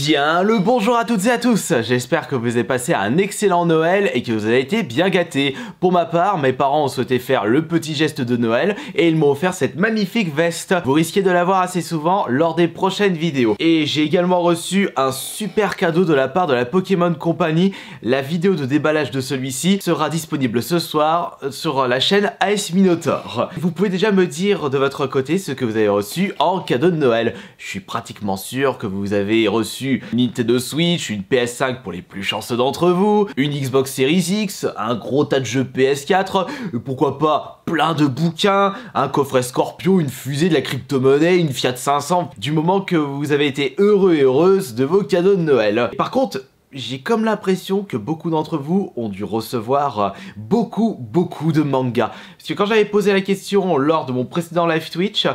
Bien le bonjour à toutes et à tous, j'espère que vous avez passé un excellent Noël et que vous avez été bien gâtés. Pour ma part, mes parents ont souhaité faire le petit geste de Noël et ils m'ont offert cette magnifique veste. Vous risquez de la voir assez souvent lors des prochaines vidéos. Et j'ai également reçu un super cadeau de la part de la Pokémon Company. La vidéo de déballage de celui-ci sera disponible ce soir sur la chaîne AS Minotaur. Vous pouvez déjà me dire de votre côté ce que vous avez reçu en cadeau de Noël. Je suis pratiquement sûr que vous avez reçu une Nintendo Switch, une PS5 pour les plus chanceux d'entre vous, une Xbox Series X, un gros tas de jeux PS4, pourquoi pas plein de bouquins, un coffret Scorpio, une fusée de la crypto-monnaie, une Fiat 500, du moment que vous avez été heureux et heureuses de vos cadeaux de Noël. Par contre, j'ai comme l'impression que beaucoup d'entre vous ont dû recevoir beaucoup de mangas. Parce que quand j'avais posé la question lors de mon précédent live Twitch,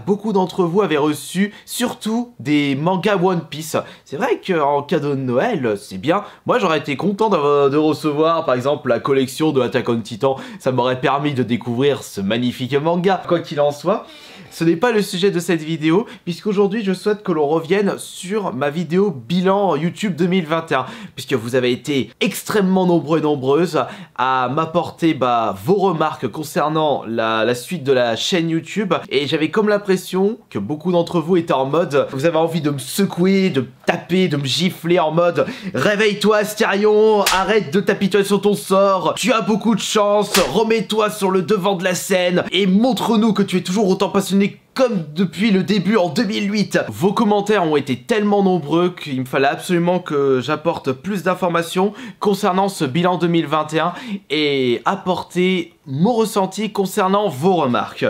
beaucoup d'entre vous avaient reçu surtout des mangas One Piece. C'est vrai qu'en cadeau de Noël, c'est bien. Moi, j'aurais été content de recevoir par exemple la collection de Attack on Titan. Ça m'aurait permis de découvrir ce magnifique manga. Quoi qu'il en soit, ce n'est pas le sujet de cette vidéo, puisqu'aujourd'hui je souhaite que l'on revienne sur ma vidéo bilan YouTube 2021, puisque vous avez été extrêmement nombreux et nombreuses à m'apporter vos remarques concernant la suite de la chaîne YouTube, et j'avais comme l'impression que beaucoup d'entre vous étaient en mode, vous avez envie de me secouer, de me taper, de me gifler en mode réveille-toi Astarion, arrête de t'apitoyer sur ton sort, tu as beaucoup de chance, remets-toi sur le devant de la scène et montre-nous que tu es toujours autant passionné comme depuis le début en 2008. Vos commentaires ont été tellement nombreux qu'il me fallait absolument que j'apporte plus d'informations concernant ce bilan 2021 et apporter mon ressenti concernant vos remarques.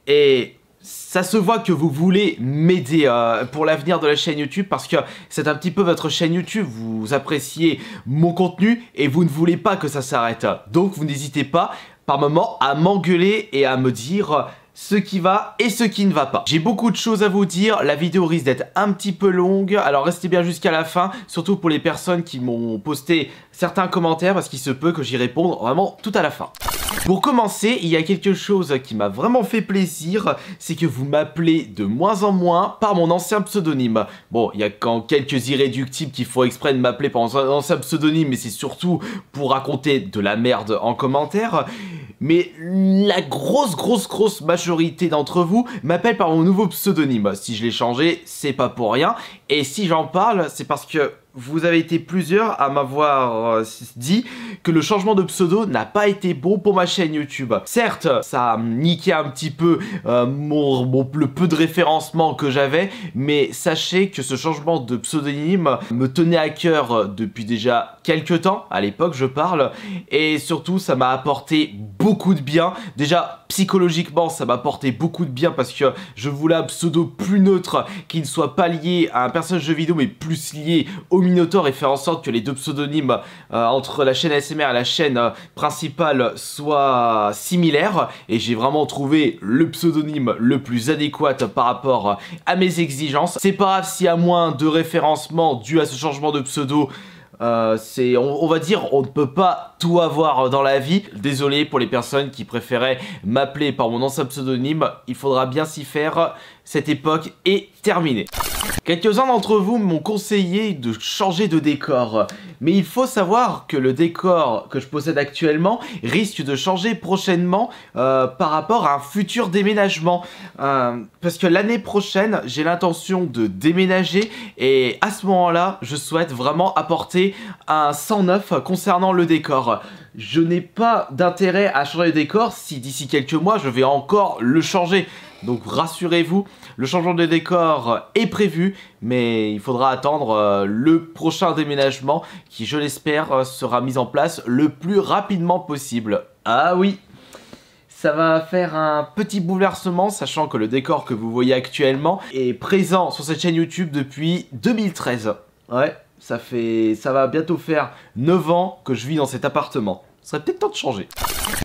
Et ça se voit que vous voulez m'aider pour l'avenir de la chaîne YouTube, parce que c'est un petit peu votre chaîne YouTube, vous appréciez mon contenu et vous ne voulez pas que ça s'arrête. Donc vous n'hésitez pas par moment à m'engueuler et à me dire ce qui va et ce qui ne va pas. J'ai beaucoup de choses à vous dire, la vidéo risque d'être un petit peu longue, alors restez bien jusqu'à la fin, surtout pour les personnes qui m'ont posté certains commentaires, parce qu'il se peut que j'y réponde vraiment tout à la fin. Pour commencer, il y a quelque chose qui m'a vraiment fait plaisir, c'est que vous m'appelez de moins en moins par mon ancien pseudonyme. Bon, il y a quand quelques irréductibles qui font exprès de m'appeler par mon ancien pseudonyme, mais c'est surtout pour raconter de la merde en commentaire. Mais la grosse majorité d'entre vous m'appellent par mon nouveau pseudonyme. Si je l'ai changé, c'est pas pour rien. Et si j'en parle, c'est parce que vous avez été plusieurs à m'avoir dit que le changement de pseudo n'a pas été bon pour ma chaîne YouTube. Certes, ça a niqué un petit peu le peu de référencement que j'avais, mais sachez que ce changement de pseudonyme me tenait à cœur depuis déjà quelques temps, à l'époque je parle, et surtout ça m'a apporté beaucoup de bien. Déjà, psychologiquement, ça m'a apporté beaucoup de bien parce que je voulais un pseudo plus neutre qui ne soit pas lié à un personnage de jeu vidéo mais plus lié au Minotaur, et faire en sorte que les deux pseudonymes entre la chaîne ASMR et la chaîne principale soient similaires, et j'ai vraiment trouvé le pseudonyme le plus adéquat par rapport à mes exigences. C'est pas grave s'il y a moins de référencement dû à ce changement de pseudo. On va dire, on ne peut pas tout avoir dans la vie. Désolé pour les personnes qui préféraient m'appeler par mon ancien pseudonyme, il faudra bien s'y faire, cette époque est terminée. Quelques-uns d'entre vous m'ont conseillé de changer de décor, mais il faut savoir que le décor que je possède actuellement risque de changer prochainement par rapport à un futur déménagement, parce que l'année prochaine j'ai l'intention de déménager, et à ce moment-là je souhaite vraiment apporter un 109 concernant le décor. Je n'ai pas d'intérêt à changer le décor si d'ici quelques mois je vais encore le changer. Donc rassurez-vous, le changement de décor est prévu, mais il faudra attendre le prochain déménagement qui, je l'espère, sera mis en place le plus rapidement possible. Ah oui, ça va faire un petit bouleversement, sachant que le décor que vous voyez actuellement est présent sur cette chaîne YouTube depuis 2013. Ouais, ça va bientôt faire 9 ans que je vis dans cet appartement. Ce serait peut-être temps de changer.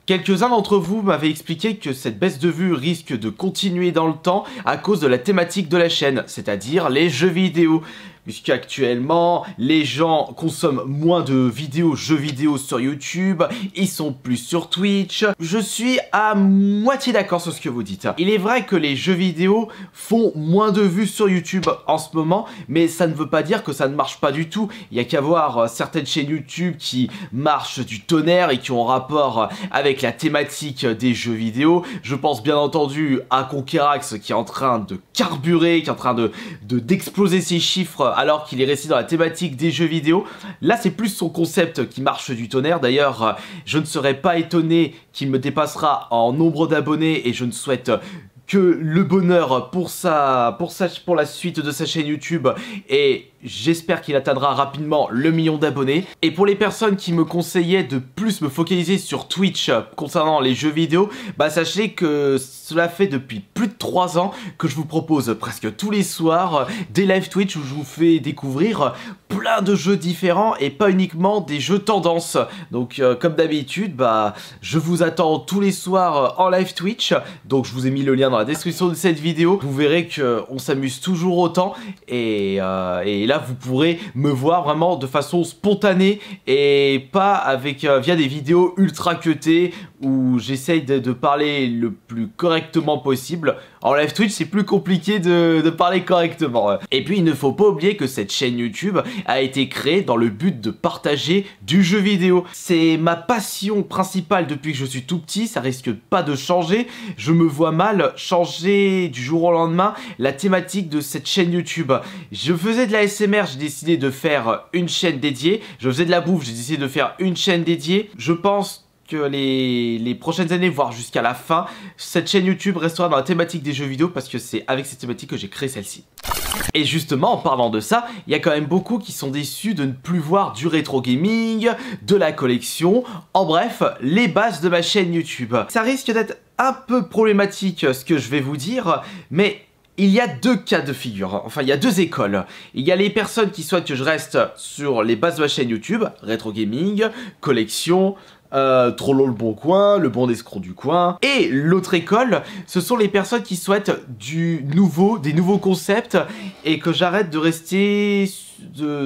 Quelques-uns d'entre vous m'avaient expliqué que cette baisse de vue risque de continuer dans le temps à cause de la thématique de la chaîne, c'est-à-dire les jeux vidéo. puisqu'actuellement, les gens consomment moins de vidéos, jeux vidéo sur YouTube, ils sont plus sur Twitch. Je suis à moitié d'accord sur ce que vous dites. Il est vrai que les jeux vidéo font moins de vues sur YouTube en ce moment, mais ça ne veut pas dire que ça ne marche pas du tout. Il y a qu'à voir certaines chaînes YouTube qui marchent du tonnerre et qui ont rapport avec la thématique des jeux vidéo. Je pense bien entendu à Conquerax qui est en train de carburer, qui est en train d'exploser ses chiffres alors qu'il est resté dans la thématique des jeux vidéo. Là, c'est plus son concept qui marche du tonnerre. D'ailleurs, je ne serais pas étonné qu'il me dépassera en nombre d'abonnés et je ne souhaite que le bonheur pour la suite de sa chaîne YouTube et j'espère qu'il atteindra rapidement le 1 million d'abonnés. Et pour les personnes qui me conseillaient de plus me focaliser sur Twitch concernant les jeux vidéo, bah sachez que cela fait depuis plus de 3 ans que je vous propose presque tous les soirs des live Twitch où je vous fais découvrir plein de jeux différents et pas uniquement des jeux tendance. Donc comme d'habitude, bah je vous attends tous les soirs en live Twitch. Donc je vous ai mis le lien dans la description de cette vidéo. Vous verrez qu'on s'amuse toujours autant et là vous pourrez me voir vraiment de façon spontanée et pas avec via des vidéos ultra cutées où j'essaye de parler le plus correctement possible. En live Twitch, c'est plus compliqué de parler correctement. Et puis, il ne faut pas oublier que cette chaîne YouTube a été créée dans le but de partager du jeu vidéo. C'est ma passion principale depuis que je suis tout petit, ça risque pas de changer. Je me vois mal changer du jour au lendemain la thématique de cette chaîne YouTube. Je faisais de la SMR, j'ai décidé de faire une chaîne dédiée. Je faisais de la bouffe, j'ai décidé de faire une chaîne dédiée. Je pense que les prochaines années, voire jusqu'à la fin, cette chaîne YouTube restera dans la thématique des jeux vidéo parce que c'est avec cette thématique que j'ai créé celle-ci. Et justement, en parlant de ça, il y a quand même beaucoup qui sont déçus de ne plus voir du rétro gaming, de la collection, en bref, les bases de ma chaîne YouTube. Ça risque d'être un peu problématique ce que je vais vous dire, mais il y a deux cas de figure, enfin il y a deux écoles. Il y a les personnes qui souhaitent que je reste sur les bases de ma chaîne YouTube, rétro gaming, collection, Trollons le bon coin, le bon escroc du coin. Et l'autre école, ce sont les personnes qui souhaitent des nouveaux concepts et que j'arrête de rester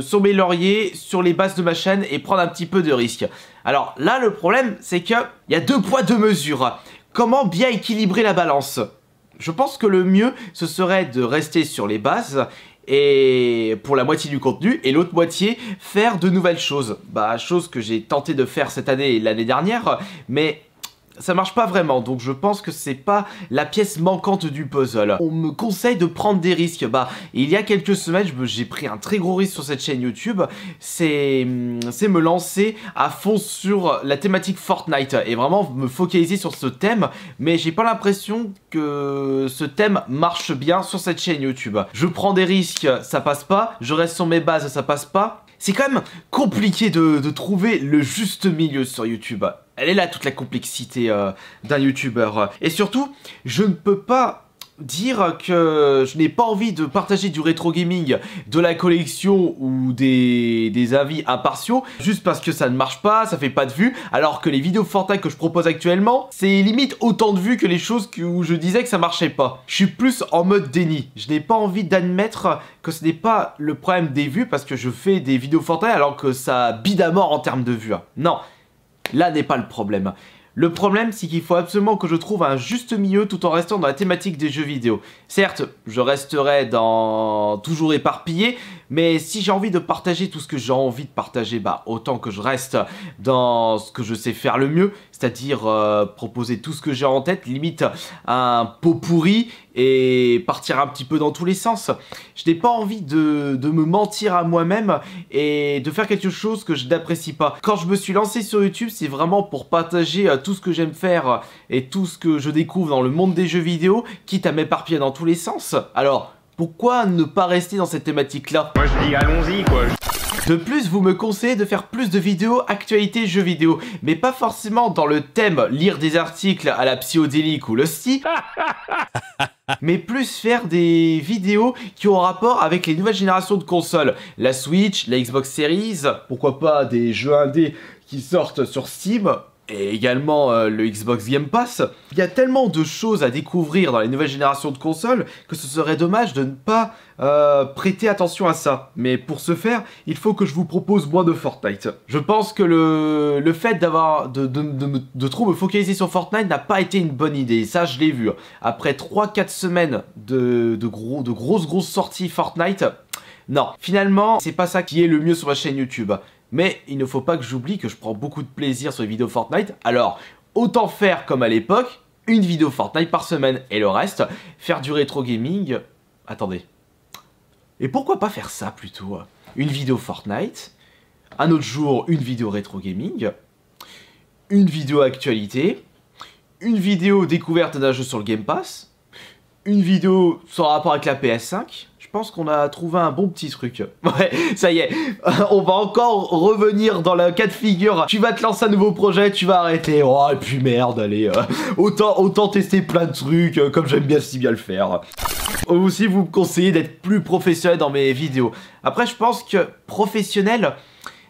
sur mes lauriers, sur les bases de ma chaîne et prendre un petit peu de risque. Alors là, le problème, c'est qu'il y a 2 poids 2 mesures. Comment bien équilibrer la balance ? Je pense que le mieux, ce serait de rester sur les bases et pour la moitié du contenu, et l'autre moitié, faire de nouvelles choses. Bah, chose que j'ai tenté de faire cette année et l'année dernière, mais ça marche pas vraiment, donc je pense que c'est pas la pièce manquante du puzzle. On me conseille de prendre des risques. Bah, il y a quelques semaines, j'ai pris un très gros risque sur cette chaîne YouTube, c'est me lancer à fond sur la thématique Fortnite et vraiment me focaliser sur ce thème, mais j'ai pas l'impression que ce thème marche bien sur cette chaîne YouTube. Je prends des risques, ça passe pas, je reste sur mes bases, ça passe pas. C'est quand même compliqué de trouver le juste milieu sur YouTube. Elle est là toute la complexité d'un youtubeur. Et surtout, je ne peux pas dire que je n'ai pas envie de partager du rétro gaming, de la collection ou des avis impartiaux juste parce que ça ne marche pas, ça fait pas de vues, alors que les vidéos Fortnite que je propose actuellement, c'est limite autant de vues que les choses où je disais que ça marchait pas. Je suis plus en mode déni. Je n'ai pas envie d'admettre que ce n'est pas le problème des vues parce que je fais des vidéos Fortnite alors que ça bide à mort en termes de vues. Non, là n'est pas le problème. Le problème, c'est qu'il faut absolument que je trouve un juste milieu tout en restant dans la thématique des jeux vidéo. Certes, je resterai toujours éparpillé, mais si j'ai envie de partager tout ce que j'ai envie de partager, bah autant que je reste dans ce que je sais faire le mieux, c'est-à-dire proposer tout ce que j'ai en tête, limite un pot pourri et partir un petit peu dans tous les sens. Je n'ai pas envie de me mentir à moi-même et de faire quelque chose que je n'apprécie pas. Quand je me suis lancé sur YouTube, c'est vraiment pour partager tout ce que j'aime faire et tout ce que je découvre dans le monde des jeux vidéo, quitte à m'éparpiller dans tous les sens. Alors, pourquoi ne pas rester dans cette thématique-là? Moi je dis allons-y quoi. De plus, vous me conseillez de faire plus de vidéos actualité jeux vidéo, mais pas forcément dans le thème lire des articles à la psychodélique ou l'hostie, mais plus faire des vidéos qui ont rapport avec les nouvelles générations de consoles, la Switch, la Xbox Series, pourquoi pas des jeux indés qui sortent sur Steam, et également le Xbox Game Pass. Il y a tellement de choses à découvrir dans les nouvelles générations de consoles que ce serait dommage de ne pas prêter attention à ça. Mais pour ce faire, il faut que je vous propose moins de Fortnite. Je pense que le fait d'avoir de trop me focaliser sur Fortnite n'a pas été une bonne idée. Ça, je l'ai vu. Après 3-4 semaines de grosses sorties Fortnite, non. Finalement, c'est pas ça qui est le mieux sur ma chaîne YouTube. Mais il ne faut pas que j'oublie que je prends beaucoup de plaisir sur les vidéos Fortnite. Alors, autant faire comme à l'époque, une vidéo Fortnite par semaine. Et le reste, faire du rétro gaming. Attendez. Et pourquoi pas faire ça plutôt? Une vidéo Fortnite, un autre jour une vidéo rétro gaming, une vidéo actualité, une vidéo découverte d'un jeu sur le Game Pass, une vidéo sans rapport avec la PS5. Je pense qu'on a trouvé un bon petit truc. Ouais, ça y est, on va encore revenir dans le cas de figure. Tu vas te lancer un nouveau projet, tu vas arrêter. Oh, et puis merde, allez, autant tester plein de trucs, comme j'aime bien si bien le faire. Aussi, vous me conseillez d'être plus professionnel dans mes vidéos. Après, je pense que professionnel,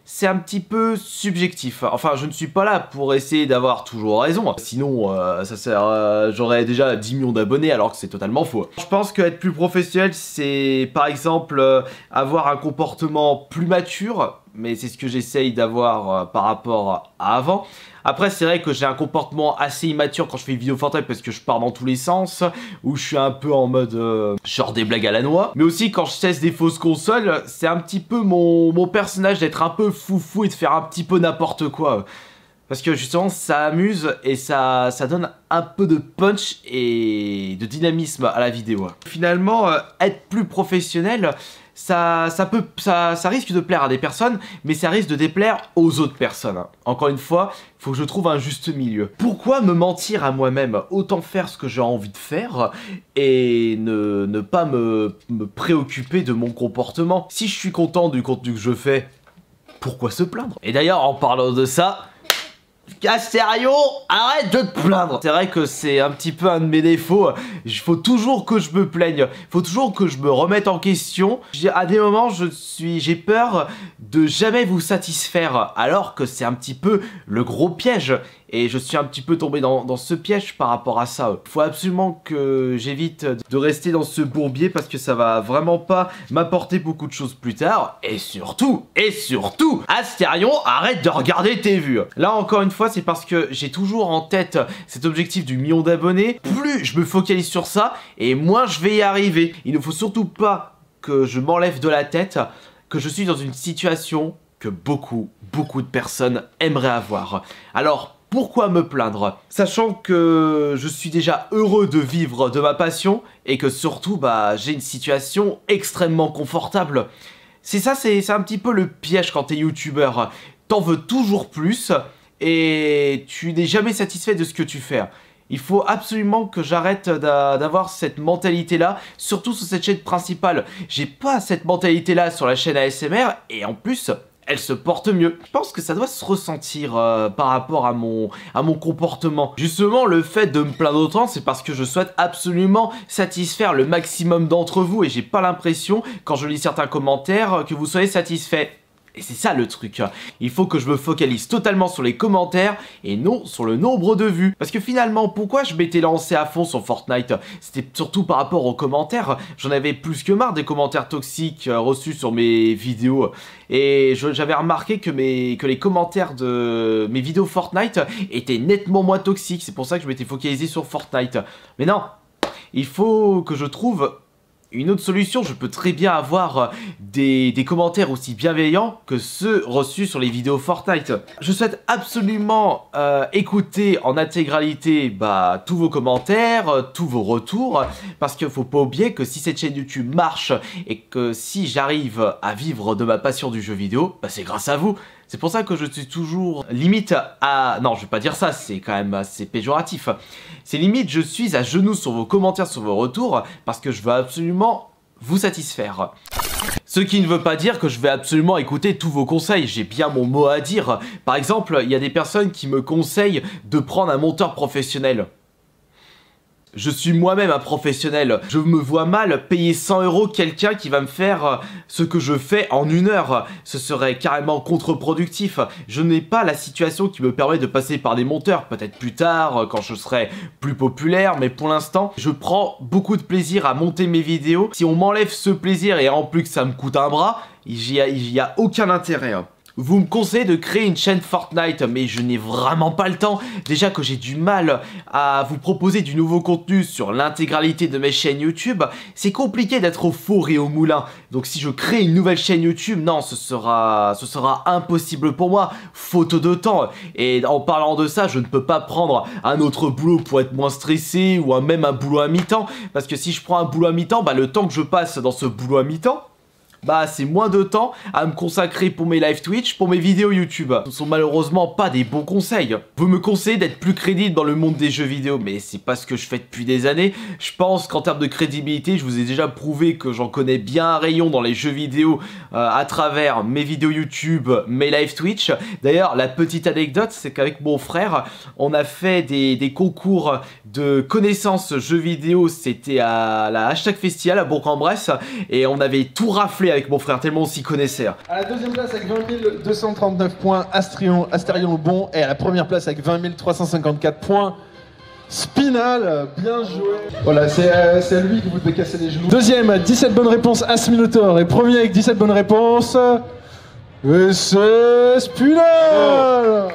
c'est un petit peu subjectif. Enfin, je ne suis pas là pour essayer d'avoir toujours raison. Sinon, ça sert, j'aurais déjà 10 millions d'abonnés alors que c'est totalement faux. Je pense qu'être plus professionnel, c'est par exemple avoir un comportement plus mature. Mais c'est ce que j'essaye d'avoir par rapport à avant. Après, c'est vrai que j'ai un comportement assez immature quand je fais une vidéo Fortnite parce que je pars dans tous les sens, où je suis un peu en mode genre des blagues à la noix. Mais aussi quand je teste des fausses consoles, c'est un petit peu mon personnage d'être un peu foufou et de faire un petit peu n'importe quoi. Parce que justement, ça amuse et ça donne un peu de punch et de dynamisme à la vidéo. Finalement, être plus professionnel, ça risque de plaire à des personnes, mais ça risque de déplaire aux autres personnes. Encore une fois, il faut que je trouve un juste milieu. Pourquoi me mentir à moi-même? Autant faire ce que j'ai envie de faire et ne pas me préoccuper de mon comportement. Si je suis content du contenu que je fais, pourquoi se plaindre? Et d'ailleurs, en parlant de ça... Casterio, arrête de te plaindre. C'est vrai que c'est un petit peu un de mes défauts. Il faut toujours que je me plaigne. Il faut toujours que je me remette en question. À des moments, j'ai peur de jamais vous satisfaire. Alors que c'est un petit peu le gros piège. Et je suis un petit peu tombé dans ce piège par rapport à ça. Il faut absolument que j'évite de rester dans ce bourbier parce que ça va vraiment pas m'apporter beaucoup de choses plus tard. Et surtout, Astérion, arrête de regarder tes vues. Là, encore une fois, c'est parce que j'ai toujours en tête cet objectif du million d'abonnés. Plus je me focalise sur ça, et moins je vais y arriver. Il ne faut surtout pas que je m'enlève de la tête que je suis dans une situation que beaucoup de personnes aimeraient avoir. Alors, pourquoi me plaindre? Sachant que je suis déjà heureux de vivre de ma passion et que surtout, j'ai une situation extrêmement confortable. C'est ça, c'est un petit peu le piège quand t'es youtubeur. T'en veux toujours plus et tu n'es jamais satisfait de ce que tu fais. Il faut absolument que j'arrête d'avoir cette mentalité-là, surtout sur cette chaîne principale. J'ai pas cette mentalité-là sur la chaîne ASMR et en plus... elle se porte mieux. Je pense que ça doit se ressentir par rapport à mon comportement. Justement, le fait de me plaindre autant, c'est parce que je souhaite absolument satisfaire le maximum d'entre vous et j'ai pas l'impression, quand je lis certains commentaires, que vous soyez satisfaits. Et c'est ça le truc. Il faut que je me focalise totalement sur les commentaires et non sur le nombre de vues. Parce que finalement, pourquoi je m'étais lancé à fond sur Fortnite? C'était surtout par rapport aux commentaires. J'en avais plus que marre des commentaires toxiques reçus sur mes vidéos. Et j'avais remarqué que les commentaires de mes vidéos Fortnite étaient nettement moins toxiques. C'est pour ça que je m'étais focalisé sur Fortnite. Mais non, il faut que je trouve... une autre solution. Je peux très bien avoir des commentaires aussi bienveillants que ceux reçus sur les vidéos Fortnite. Je souhaite absolument écouter en intégralité tous vos commentaires, tous vos retours, parce qu'il ne faut pas oublier que si cette chaîne YouTube marche et que si j'arrive à vivre de ma passion du jeu vidéo, c'est grâce à vous. C'est pour ça que je suis toujours limite à... non, je vais pas dire ça, c'est quand même assez péjoratif. C'est limite, je suis à genoux sur vos commentaires, sur vos retours, parce que je veux absolument vous satisfaire. Ce qui ne veut pas dire que je vais absolument écouter tous vos conseils, j'ai bien mon mot à dire. Par exemple, il y a des personnes qui me conseillent de prendre un monteur professionnel. Je suis moi-même un professionnel. Je me vois mal payer 100 € quelqu'un qui va me faire ce que je fais en 1 heure. Ce serait carrément contre-productif. Je n'ai pas la situation qui me permet de passer par des monteurs. Peut-être plus tard, quand je serai plus populaire, mais pour l'instant, je prends beaucoup de plaisir à monter mes vidéos. Si on m'enlève ce plaisir et en plus que ça me coûte un bras, il y a aucun intérêt. Vous me conseillez de créer une chaîne Fortnite, mais je n'ai vraiment pas le temps. Déjà que j'ai du mal à vous proposer du nouveau contenu sur l'intégralité de mes chaînes YouTube, c'est compliqué d'être au four et au moulin. Donc si je crée une nouvelle chaîne YouTube, non, ce sera impossible pour moi, faute de temps. Et en parlant de ça, je ne peux pas prendre un autre boulot pour être moins stressé ou même un boulot à mi-temps. Parce que si je prends un boulot à mi-temps, le temps que je passe dans ce boulot à mi-temps, c'est moins de temps à me consacrer pour mes live Twitch, pour mes vidéos YouTube. Ce ne sont malheureusement pas des bons conseils. Vous me conseillez d'être plus crédible dans le monde des jeux vidéo, mais c'est pas ce que je fais depuis des années. Je pense qu'en termes de crédibilité, je vous ai déjà prouvé que j'en connais bien un rayon dans les jeux vidéo à travers mes vidéos YouTube, mes live Twitch. D'ailleurs, la petite anecdote, c'est qu'avec mon frère, on a fait des concours de connaissances jeux vidéo. C'était à la #Festival à Bourg-en-Bresse et on avait tout raflé avec mon frère, tellement on s'y connaissait. À la deuxième place avec 20 239 points, Astérion Bon. Et à la première place avec 20 354 points, Spinal. Bien joué. Voilà, c'est à lui que vous devez casser les genoux. Deuxième, 17 bonnes réponses, Asminotaur. Et premier avec 17 bonnes réponses, c'est Spinal.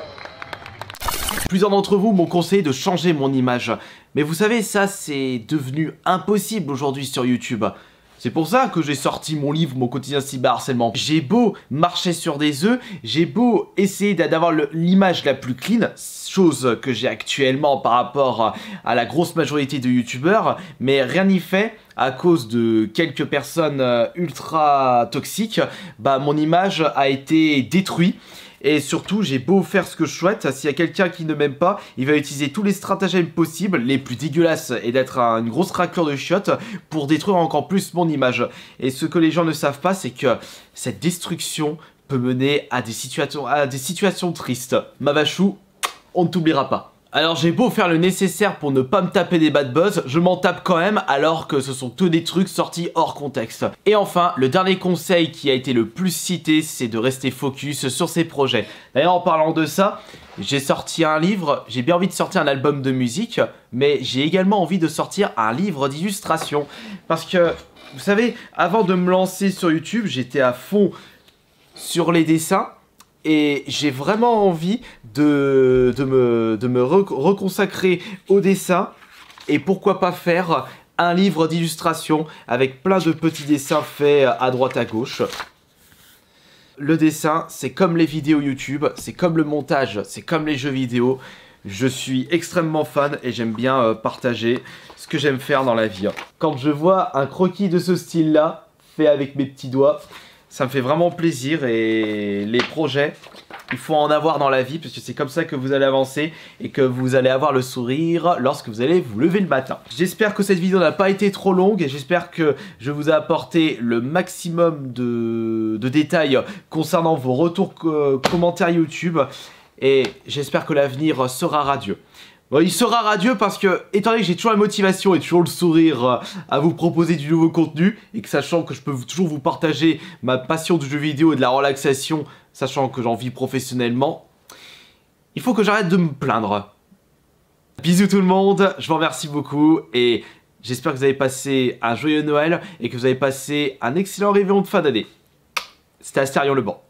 Plusieurs d'entre vous m'ont conseillé de changer mon image. Mais vous savez, ça c'est devenu impossible aujourd'hui sur YouTube. C'est pour ça que j'ai sorti mon livre, Mon quotidien cyberharcèlement. J'ai beau marcher sur des œufs, j'ai beau essayer d'avoir l'image la plus clean, chose que j'ai actuellement par rapport à la grosse majorité de youtubeurs, mais rien n'y fait. À cause de quelques personnes ultra toxiques, mon image a été détruite. Et surtout, j'ai beau faire ce que je souhaite, s'il y a quelqu'un qui ne m'aime pas, il va utiliser tous les stratagèmes possibles, les plus dégueulasses, et d'être une grosse raclure de chiottes pour détruire encore plus mon image. Et ce que les gens ne savent pas, c'est que cette destruction peut mener à des situations tristes. Mavachou, on ne t'oubliera pas. Alors j'ai beau faire le nécessaire pour ne pas me taper des bad buzz, je m'en tape quand même alors que ce sont que des trucs sortis hors contexte. Et enfin, le dernier conseil qui a été le plus cité, c'est de rester focus sur ses projets. D'ailleurs en parlant de ça, j'ai sorti un livre, j'ai bien envie de sortir un album de musique, mais j'ai également envie de sortir un livre d'illustration. Parce que, vous savez, avant de me lancer sur YouTube, j'étais à fond sur les dessins. Et j'ai vraiment envie de me reconsacrer au dessin. Et pourquoi pas faire un livre d'illustration avec plein de petits dessins faits à droite à gauche. Le dessin, c'est comme les vidéos YouTube, c'est comme le montage, c'est comme les jeux vidéo. Je suis extrêmement fan et j'aime bien partager ce que j'aime faire dans la vie. Quand je vois un croquis de ce style-là, fait avec mes petits doigts, ça me fait vraiment plaisir. Et les projets, il faut en avoir dans la vie parce que c'est comme ça que vous allez avancer et que vous allez avoir le sourire lorsque vous allez vous lever le matin. J'espère que cette vidéo n'a pas été trop longue et j'espère que je vous ai apporté le maximum de détails concernant vos retours commentaires YouTube et j'espère que l'avenir sera radieux. Bon, il sera radieux parce que, étant donné que j'ai toujours la motivation et toujours le sourire à vous proposer du nouveau contenu, et que sachant que je peux toujours vous partager ma passion du jeu vidéo et de la relaxation, sachant que j'en vis professionnellement, il faut que j'arrête de me plaindre. Bisous tout le monde, je vous remercie beaucoup, et j'espère que vous avez passé un joyeux Noël, et que vous avez passé un excellent réveillon de fin d'année. C'était Astérion Le Banc.